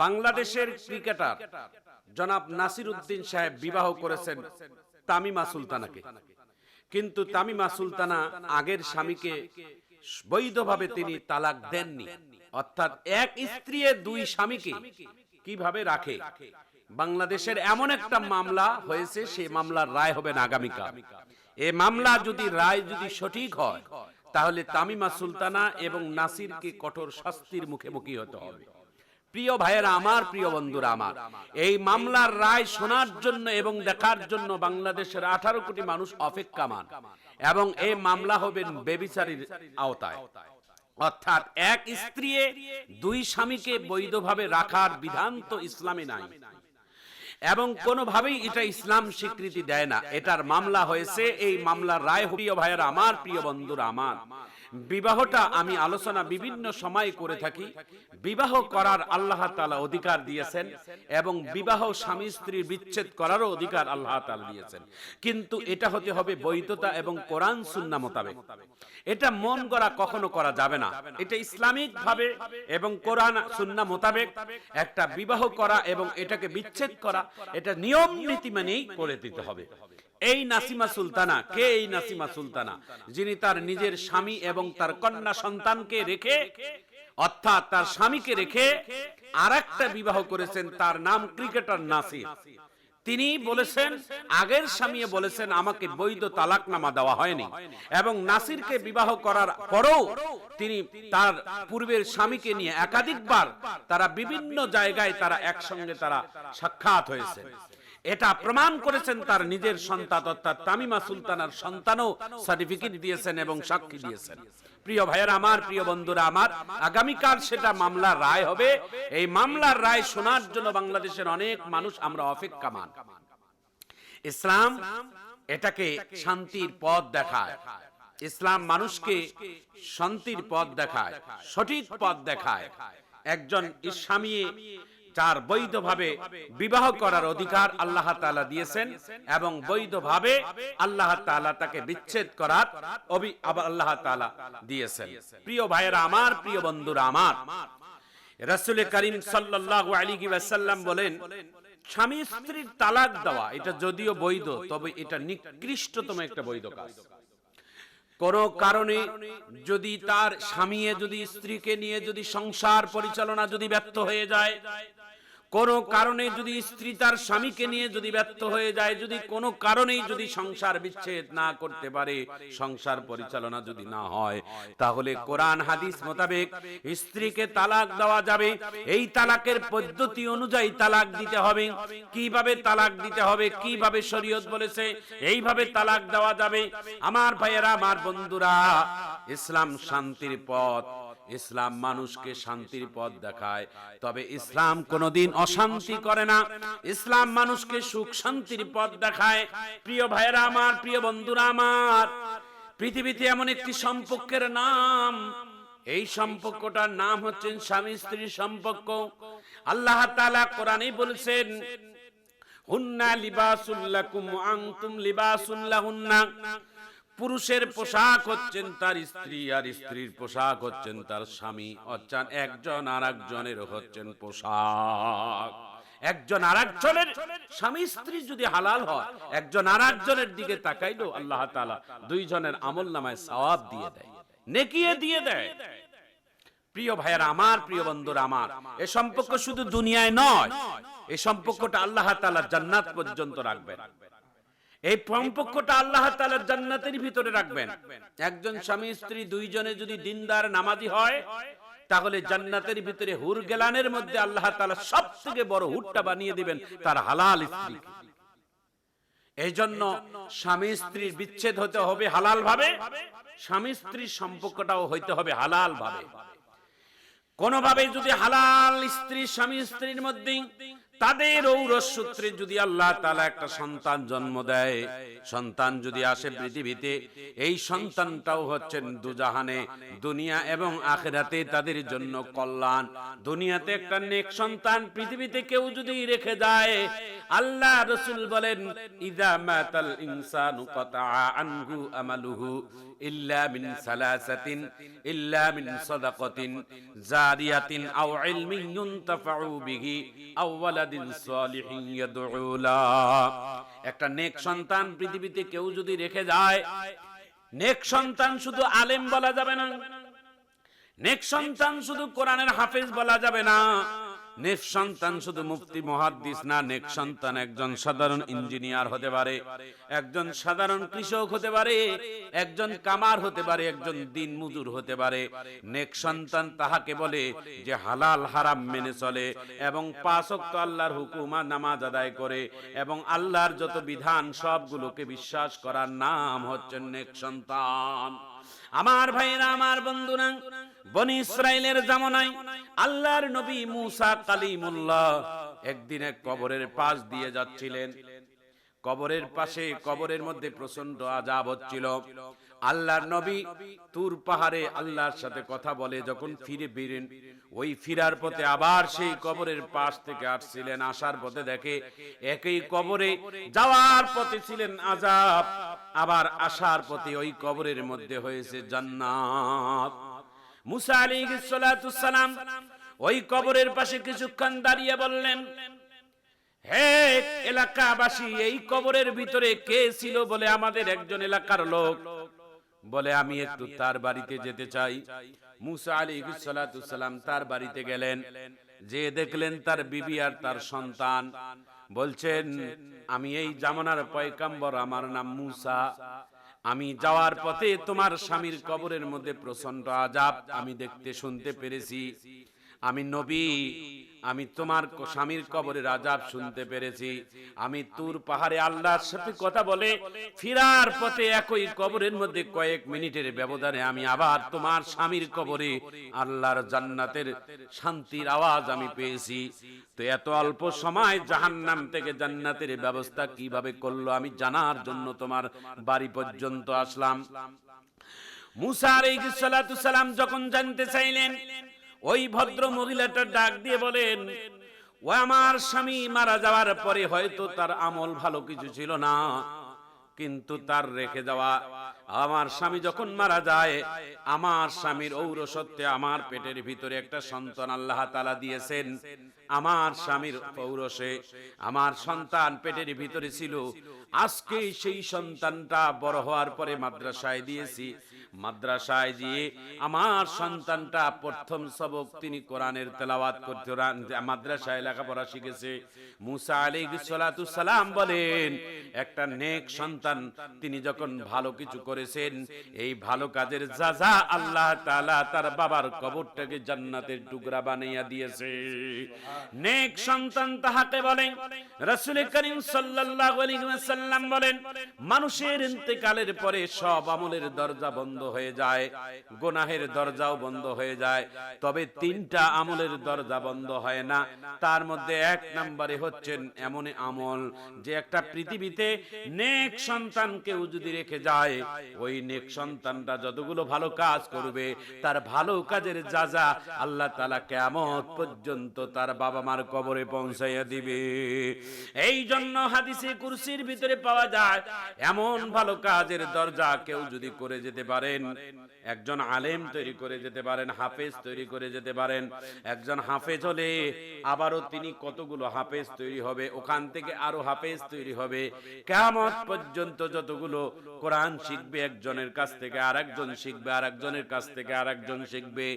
বাংলাদেশের ক্রিকেটার জনাব নাসির উদ্দিন সাহেব বিবাহ করেছেন তামিমা সুলতানাকে, কিন্তু তামিমা সুলতানা আগের স্বামীকে বৈধভাবে তিনি তালাক দেননি। অর্থাৎ এক স্ত্রী দুই স্বামীকে কিভাবে রাখে, বাংলাদেশের এমন একটা মামলা হয়েছে, সেই মামলার রায় হবে আগামীকাল। এই মামলা যদি রায় যদি সঠিক হয়, তাহলে তামিমা সুলতানা এবং নাসিরকে কঠোর শাস্তির মুখোমুখি হতে হবে। প্রিয় ভাইয়েরা আমার, প্রিয় বন্ধুরা আমার, এই মামলার রায় শোনার জন্য এবং দেখার জন্য বাংলাদেশের 18 কোটি মানুষ অপেক্ষামান, এবং এই মামলা হবে বেবিচারীর আওতায়। অর্থাৎ এক স্ত্রী দুই স্বামীকে বৈধভাবে রাখার বিধান তো ইসলামে নাই, এবং কোনোভাবেই এটা ইসলাম স্বীকৃতি দেয় না। এটার মামলা হয়েছে, এই মামলার রায়। প্রিয় ভাইয়েরা আমার, প্রিয় বন্ধুরা আমার, বিবাহটা আমি আলোচনা বিভিন্ন সময় করে থাকি। বিবাহ করার আল্লাহ তাআলা অধিকার দিয়েছেন, এবং বিবাহ স্বামী স্ত্রীর বিচ্ছেদ করারও অধিকার আল্লাহ তাআলা দিয়েছেন, কিন্তু এটা হতে হবে বৈধতা এবং কোরআন সুন্নাহ মোতাবেক। এটা মন গড়া কখনো করা যাবে না। এটা ইসলামিক ভাবে এবং কোরআন সুন্নাহ মোতাবেক একটা বিবাহ করা এবং এটাকে বিচ্ছেদ করা, এটা নিয়ম নীতি মেনেই করে দিতে হবে। এই নাসিমা সুলতানা কে? এই নাসিমা সুলতানা যিনি তার নিজের স্বামী এবং তার কন্যা সন্তানকে রেখে, অর্থাৎ তার স্বামীকে রেখে আরেকটা বিবাহ করেছেন, তার নাম ক্রিকেটার নাসির। তিনি বলেছেন, আগের স্বামী বলেছেন আমাকে বৈধ তালাকনামা দেওয়া হয়নি, এবং নাসিরকে বিবাহ করার পরেও তিনি তার পূর্বের স্বামীকে নিয়ে একাধিকবার তারা বিভিন্ন জায়গায় তারা একসঙ্গে তারা সাক্ষাৎ হয়েছে। এটা প্রমাণ করেছেন তার নিজের সন্তান, অর্থাৎ তামিমা সুলতানার সন্তানও সার্টিফিকেট দিয়েছেন এবং সাক্ষী দিয়েছেন। প্রিয় ভাইয়েরা আমার, প্রিয় বন্ধুরা আমার, আগামীকাল সেটা মামলার রায় হবে। এই মামলার রায় শোনার জন্য বাংলাদেশের অনেক মানুষ আমরা অপেক্ষামান। ইসলাম এটাকে শান্তির পথ দেখায়, ইসলাম মানুষকে শান্তির পথ দেখায়, সঠিক পথ দেখায়। একজন স্বামী যার বৈধভাবে বিবাহ করার অধিকার আল্লাহ তাআলা দিয়েছেন, এবং বৈধভাবে আল্লাহ তাআলা তাকে বিচ্ছেদ করার আল্লাহ তাআলা দিয়েছেন। প্রিয় ভাইয়েরা আমার, প্রিয় বন্ধুরা আমার, রাসূল করিম সাল্লাল্লাহু আলাইহি ওয়াসাল্লাম বলেন, স্বামী স্ত্রীর তালাক দেওয়া এটা যদিও বৈধ, তবে এটা নিকৃষ্টতম একটা বৈধ কাজ। কোন কারণে যদি তার স্বামী যদি স্ত্রীকে নিয়ে যদি সংসার পরিচালনা যদি ব্যর্থ হয়ে যায়, কোন কারণে যদি স্ত্রী তার স্বামীকে নিয়ে যদি ব্যর্থ হয়ে যায়, যদি কোনো কারণেই যদি সংসার বিচ্ছেদ না করতে পারে, সংসার পরিচালনা যদি না হয়, তাহলে কোরআন হাদিস মোতাবেক স্ত্রীকে তালাক দেওয়া যাবে। এই তালাকের পদ্ধতি অনুযায়ী তালাক দিতে হবে। কিভাবে তালাক দিতে হবে, কিভাবে শরীয়ত বলেছে এইভাবে তালাক দেওয়া যাবে। আমার ভাইয়েরা, আমার বন্ধুরা, ইসলাম শান্তির পথ, ইসলাম মানুষকে শান্তির পথ দেখায়, তবে ইসলাম কোনোদিন অশান্তি করে না। ইসলাম মানুষকে সুখ শান্তির পথ দেখায়। প্রিয় ভাইয়েরা আমার, প্রিয় বন্ধুরা আমার, পৃথিবীতে এমন একটি সম্পর্কের নাম, এই সম্পর্কটার নাম হচ্ছে স্বামী স্ত্রীর সম্পর্ক। আল্লাহ তাআলা কোরআনে বলেছেন, হুন্না লিবাসুল লাকুম ওয়া আনতুম লিবাসুল লাহুন্না। পুরুষের পোশাক হচ্ছেন তার স্ত্রী, আর স্ত্রীর পোশাক হচ্ছেন তার স্বামী। অর্থাৎ একজন আরেকজনের হচ্ছেন পোশাক। একজন আরেকজনের স্বামী স্ত্রী যদি হালাল হয়, একজন আরেকজনের দিকে তাকাইলেও আল্লাহ তাআলা দুইজনের আমলনামায় সওয়াব দিয়ে দেয়, নেকি দিয়ে দেয়। প্রিয় ভাইয়েরা আমার, প্রিয় বন্ধুরা আমার, এই সম্পর্ক শুধু দুনিয়ায় নয়, এই সম্পর্কটা আল্লাহ তাআলা জান্নাত পর্যন্ত রাখবেন। এই সম্পর্কটা আল্লাহ তাআলা জান্নাতের ভিতরে রাখবেন। একজন স্বামী স্ত্রী দুইজনে যদি দিনদার নামাজি হয়, তাহলে জান্নাতের ভিতরে হুর গেলানের মধ্যে আল্লাহ তাআলা সবথেকে বড় হুরটা বানিয়ে দিবেন তার হালাল স্ত্রী। এই জন্য স্বামী স্ত্রীর বিচ্ছেদ হতে হবে হালাল ভাবে, স্বামী স্ত্রীর সম্পর্কটাও হইতে হবে হালাল ভাবে। কোনোভাবে যদি হালাল স্ত্রী স্বামী স্ত্রীর মধ্যে তাদের ঔরস সূত্রে যদি আল্লাহ তাআলা একটা সন্তান জন্ম দেয়, সন্তান যদি আসে পৃথিবীতে, এই সন্তানটাও হচ্ছেন দুজাহানে, দুনিয়া এবং আখিরাতে তাদের জন্য কল্যাণ। দুনিয়াতে একটা নেক সন্তান পৃথিবীতে কেউ যদি রেখে যায়, আল্লাহ রাসূল বলেন, ইযা মাতাল ইনসানু কাতা আনহু আমালুহু ইল্লা মিন সালাসাতিন ইল্লা মিন সাদাকাতিন জারিয়াতিন আও ইলমিন ইউনতাফাউ বিহি আও ওয়ালাদিন সালিহিন ইয়াদউ লা। একটা নেক সন্তান পৃথিবীতে কেউ যদি রেখে যায়, নেক সন্তান শুধু আলেম বলা যাবে না, নেক সন্তান শুধু কোরআনের হাফেজ বলা যাবে না, নেক সন্তান শুধু মুফতি মুহাদ্দিস না, নেক সন্তান একজন সাধারণ ইঞ্জিনিয়ার হতে পারে, একজন সাধারণ কৃষক হতে পারে, একজন কামার হতে পারে, একজন দিন মজুর হতে পারে। নেক সন্তান তাহাকে বলে যে হালাল হারাম মেনে চলে এবং 5 ওয়াক্ত আল্লাহর হুকুম আর নামাজ আদায় করে এবং আল্লাহর যত বিধান সবগুলোকে বিশ্বাস করার নাম হচ্ছে নেক সন্তান। আমার ভাইরা, আমার বন্ধুরা, বনি ইসরাইলের জামানায় আল্লাহর নবী মুসা কালিমুল্লাহ একদিন এক কবরের পাশ দিয়ে যাচ্ছিলেন। কবরের পাশে, কবরের মধ্যে প্রচন্ড আযাব হচ্ছিল। আল্লাহর নবী তুর পাহাড়ে আল্লাহর সাথে কথা বলে যখন ফিরে বেরেন, ওই ফিরার পথে আবার সেই কবরের পাশ থেকে আসছিলেন। আসার পথে দেখে একই কবরে যাওয়ার পথে ছিলেন আযাব, আবার আসার পথে ওই কবরের মধ্যে হয়েছে জান্নাত। মুসা আলাইহিস সালাতু সালাম ওই কবরের পাশে কিছুক্ষণ দাঁড়িয়ে বললেন, হে এলাকাবাসী, এই কবরের ভিতরে কে ছিল বলে আমাদের একজন এলাকার লোক বলে আমি একটু তার বাড়িতে যেতে চাই। মুসা আলাইহিস সালাতু সালাম তার বাড়িতে গেলেন, যে দেখলেন তার বিবি আর তার সন্তান। বলছেন, আমি এই জামানার পয়গম্বর, আমার নাম মুসা। আমি যাওয়ার পথে তোমার স্বামীর কবরের মধ্যে প্রচন্ড আযাব আমি দেখতে শুনতে পেরেছি। আমি নবী, আমি তোমার স্বামীর কবরের আযাব শুনতে পেরেছি। আমি তুর পাহাড়ে আল্লাহর সাথে কথা বলে ফিরার পথে একই কবরের মধ্যে কয়েক মিনিটের ব্যবধানে আমি আবার তোমার স্বামীর কবরে আল্লাহর জান্নাতের শান্তির আওয়াজ আমি পেয়েছি। তো এত অল্প সময় জাহান্নাম থেকে জান্নাতের ব্যবস্থা কিভাবে করলো আমি জানার জন্য তোমার বাড়ি পর্যন্ত আসলাম। মুসা আলাইহিস সালাতু সালাম যখন জানতে চাইলেন, ওই ভদ্র মহিলাটা ডাক দিয়ে বলেন, ও আমার স্বামী মারা যাওয়ার পরে হয়তো তার আমল ভালো কিছু ছিল না, কিন্তু তার রেখে যাওয়া, আমার স্বামী যখন মারা যায়, আমার স্বামীর ঔরসত্বে আমার পেটের ভিতরে একটা সন্তান আল্লাহ তাআলা দিয়েছেন। আমার স্বামীর ঔরসে আমার সন্তান পেটের ভিতরে ছিল। আজকে সেই সন্তানটা বড় হওয়ার পরে মাদ্রাসায় দিয়েছি। মাদ্রাসায় দিয়ে আমার সন্তানটা প্রথম সবক তিনি কোরআনের তেলাওয়াত করতে, মাদ্রাসায় লেখাপড়া শিখেছে। মুসা আলাইহিস সালাতু সালাম বলেন, একটা নেক সন্তান তিনি যখন ভালো কিছু করেছেন, এই ভালো কাজের যাজা আল্লাহ তাআলা তার বাবার কবরটাকে জান্নাতের টুকরা বানাইয়া দিয়েছে। নেক সন্তান তাহাকে বলেন। রাসূল করিম সাল্লাল্লাহু আলাইহি ওয়াসাল্লাম বলেন, মানুষের ইন্তেকালের পরে সব আমলের দরজা বন্ধ হয়ে যায়, গুনাহের দরজাও বন্ধ হয়ে যায়, তবে 3টা আমলের দরজা বন্ধ হয় না। তার মধ্যে 1 নম্বরে হচ্ছেন এমন আমল যে একটা পৃথিবীতে নেক সন্তান কেউ যদি রেখে যায়, ওই নেক সন্তানটা যতগুলো ভালো কাজ করবে তার ভালো কাজের যাজা আল্লাহ তাআলা কিয়ামত পর্যন্ত তার বাবা মার কবরে পৌঁছাইয়া দিবে। এই জন্য হাদিসে কুরসির ভিতরে পাওয়া যায়, এমন ভালো কাজের দরজা কেউ যদি করে যেতে পারেন, একজন আলেম তৈরি করে যেতে পারেন, হাফেজ তৈরি করে যেতে পারেন। একজন হাফেজ হলে আবারও তিনি কতগুলো হাফেজ তৈরি হবে, ওখান থেকে আরো হাফেজ তৈরি হবে। কিয়ামত পর্যন্ত যতগুলো কোরআন শিখবে, একজনের কাছ থেকে আরেকজন শিখবে, আরেকজনের কাছ থেকে আরেকজন শিখবে।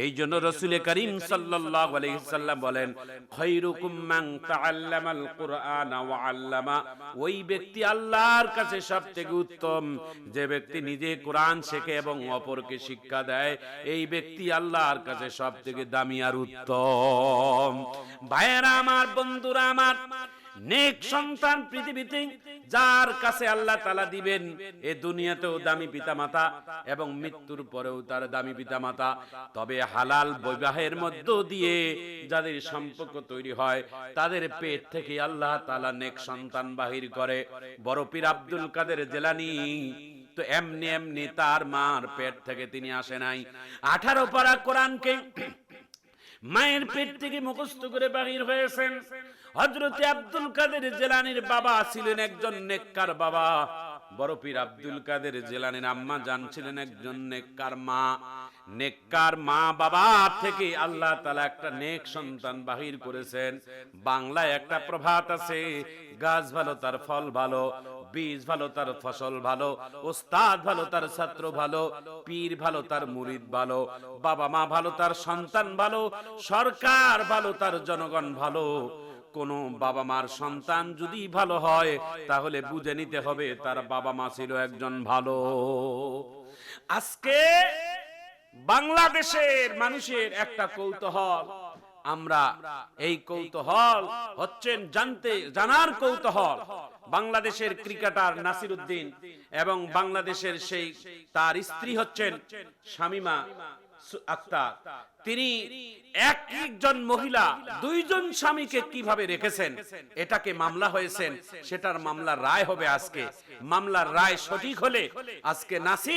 এই জন্য রাসূল করিম সাল্লাল্লাহু আলাইহি সাল্লাম বলেন, খায়রুকুম মান তাআল্লামাল কুরআনা ওয়া আল্লামা। ওই ব্যক্তি আল্লাহর কাছে সবথেকে উত্তম যে ব্যক্তি নিজে কোরআন শেখে এবং অপরকে শিক্ষা দেয়। এই ব্যক্তি আল্লাহর কাছে সবথেকে দামি আর উত্তম। ভাইয়েরা আমার, বন্ধুরা আমার, নেক সন্তান পৃথিবীতে যার কাছে আল্লাহ তাআলা দিবেন, এই দুনিয়াতেও দামি পিতামাতা এবং মৃত্যুর পরেও তার দামি পিতামাতা। তবে হালাল বিবাহের মধ্য দিয়ে যাদের সম্পর্ক তৈরি হয়, তাদের পেট থেকে আল্লাহ তাআলা নেক সন্তান বাহির করে। বড় পীর আব্দুল কাদের জিলানী তো এমনি এমনি তার মার পেট থেকে তিনি আসে নাই। 18 পারা কোরআনকে মায়ের পেট থেকে মুখস্থ করে বাহির হয়েছেন। হযরত আব্দুল কাদের জিলানীর বাবা ছিলেন একজন নেককার বাবা। বড় পীর আব্দুল কাদের জিলানীর আম্মা জান ছিলেন একজন নেককার মা। নেককার মা বাবা থেকে আল্লাহ তাআলা একটা নেক সন্তান বাহির করেছেন। বাংলায় একটা প্রভাত আছে, গাছ ভালো তার ফল ভালো, বীজ ভালো তার ফসল ভালো, ওস্তাদ ভালো তার ছাত্র ভালো, পীর ভালো তার মুরিদ ভালো, বাবা মা ভালো তার সন্তান ভালো, সরকার ভালো তার জনগণ ভালো। কোন বাবা মার সন্তান যদি ভালো হয় তাহলে বুঝে নিতে হবে তার বাবা মা ছিল একজন ভালো। আজকে বাংলাদেশের মানুষের একটা কৌতূহল, আমরা এই কৌতূহল হচ্ছেন জানার কৌতূহল। বাংলাদেশের ক্রিকেটার নাসির উদ্দিন এবং বাংলাদেশের সেই তার স্ত্রী হচ্ছেন শামীমা আক্তার, তিনি একজন মহিলা দুইজন স্বামীকে কিভাবে রেখেছেন, এটাকে মামলা হয়েছেন, সেটার মামলার রায় হবে আজকে। মামলার রায় সঠিক হলে আজকে নাসির